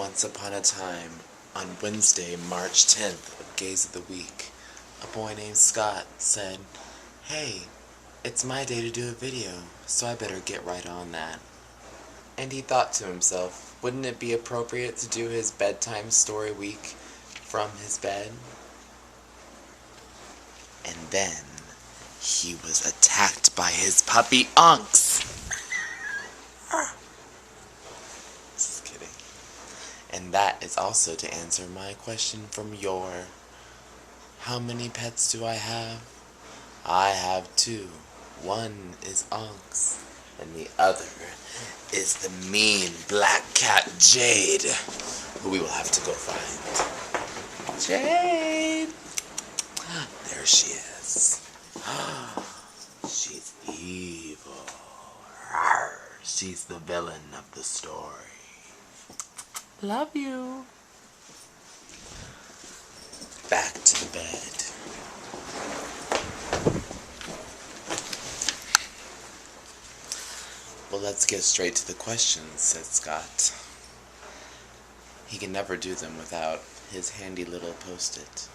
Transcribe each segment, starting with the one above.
Once upon a time, on Wednesday, March 10th of Gaze of the Week, a boy named Scott said, "Hey, it's my day to do a video, so I better get right on that." And he thought to himself, wouldn't it be appropriate to do his bedtime story week from his bed? And then he was attacked by his puppy unks. Just kidding. And that is also to answer my question from your, how many pets do I have? I have two. One is unks, and the other is the mean black cat Jade, who we will have to go find. Jade! There she is. She's evil. She's the villain of the story. Love you. Back to the bed. Well, let's get straight to the questions, said Scott. He can never do them without his handy little post-it,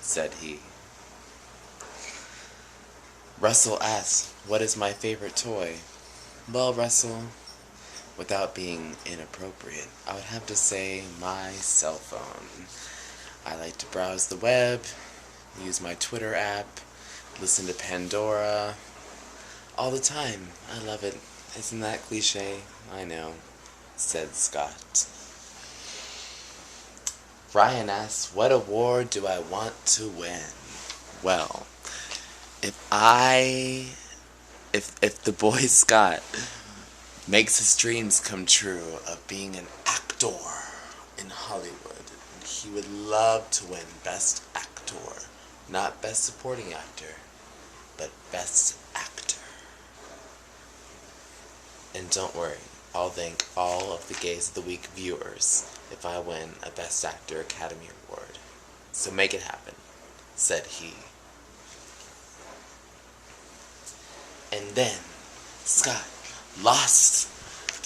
said he. Russell asked, "What is my favorite toy?" Well, Russell, without being inappropriate, I would have to say my cell phone. I like to browse the web, use my Twitter app, listen to Pandora, all the time. I love it. Isn't that cliche? I know, said Scott. Ryan asks, "What award do I want to win?" Well, if the boy Scott makes his dreams come true of being an actor in Hollywood, he would love to win Best Actor. Not Best Supporting Actor, but Best Actor. And don't worry, I'll thank all of the Gaze of the Week viewers if I win a Best Actor Academy Award. So make it happen, said he. And then Scott lost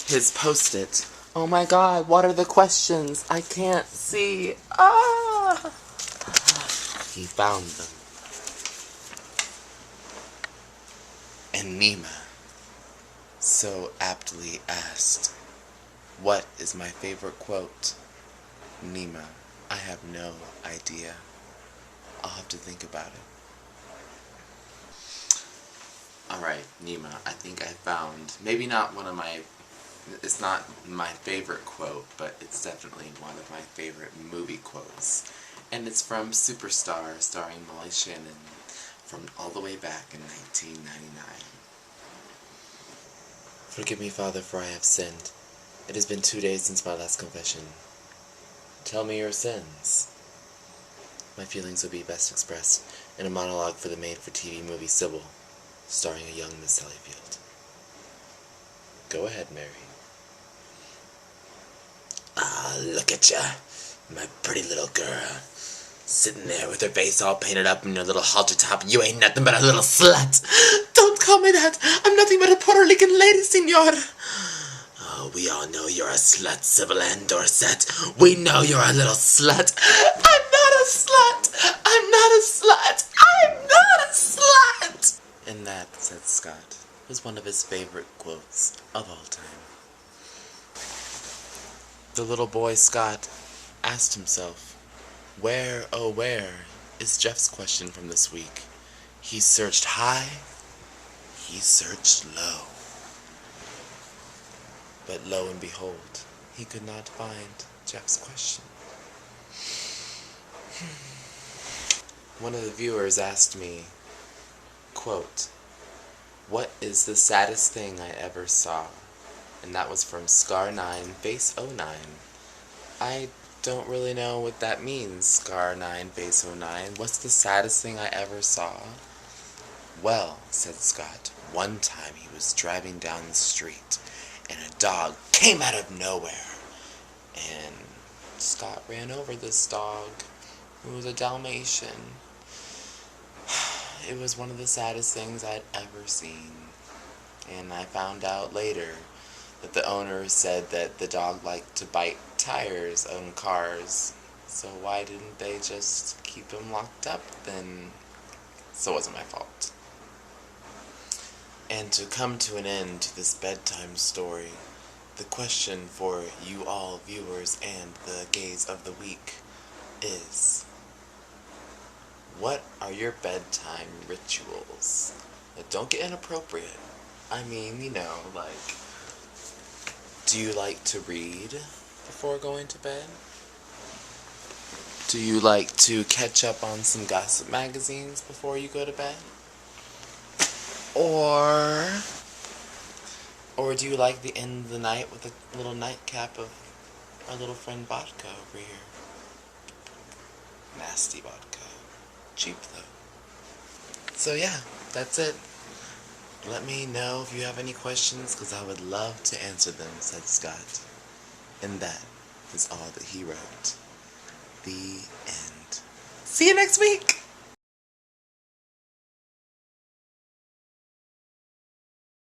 his post-it. Oh my god, what are the questions? I can't see. Ah! He found them. And Nima so aptly asked, "What is my favorite quote?" Nima, I have no idea. I'll have to think about it. Alright, Nima, I think I found, maybe not one of my, it's not my favorite quote, but it's definitely one of my favorite movie quotes. And it's from Superstar, starring Molly Shannon, from all the way back in 1999. "Forgive me, Father, for I have sinned. It has been 2 days since my last confession. Tell me your sins." My feelings will be best expressed in a monologue for the made-for-TV movie Sybil, starring a young Miss Sallyfield. Go ahead, Mary. "Ah, look at ya, my pretty little girl. Sitting there with her face all painted up in your little halter top. You ain't nothing but a little slut." "Don't call me that. I'm nothing but a Puerto Rican lady, senor." "Oh, we all know you're a slut, Sybil Ann Dorset. We know you're a little slut." "I'm not a slut. I'm not a slut. I'm not a slut." And that, said Scott, was one of his favorite quotes of all time. The little boy Scott asked himself, where, oh where, is Jeff's question from this week? He searched high, he searched low. But lo and behold, he could not find Jeff's question. One of the viewers asked me, quote, "What is the saddest thing I ever saw?" And that was from Scar9 Face 09. I don't really know what that means, Scar9 Face 09. What's the saddest thing I ever saw? Well, said Scott, one time he was driving down the street, and a dog came out of nowhere. And Scott ran over this dog. It was a Dalmatian. It was one of the saddest things I'd ever seen. And I found out later But the owner said that the dog liked to bite tires on cars. So why didn't they just keep him locked up then? So it wasn't my fault. And to come to an end to this bedtime story, the question for you all viewers and the gays of the week is, what are your bedtime rituals? Now, don't get inappropriate. I mean, like, do you like to read before going to bed? Do you like to catch up on some gossip magazines before you go to bed? Or do you like the end of the night with a little nightcap of our little friend vodka over here? Nasty vodka. Cheap though. So yeah, that's it. Let me know if you have any questions, because I would love to answer them, said Scott. And that is all that he wrote. The end. See you next week!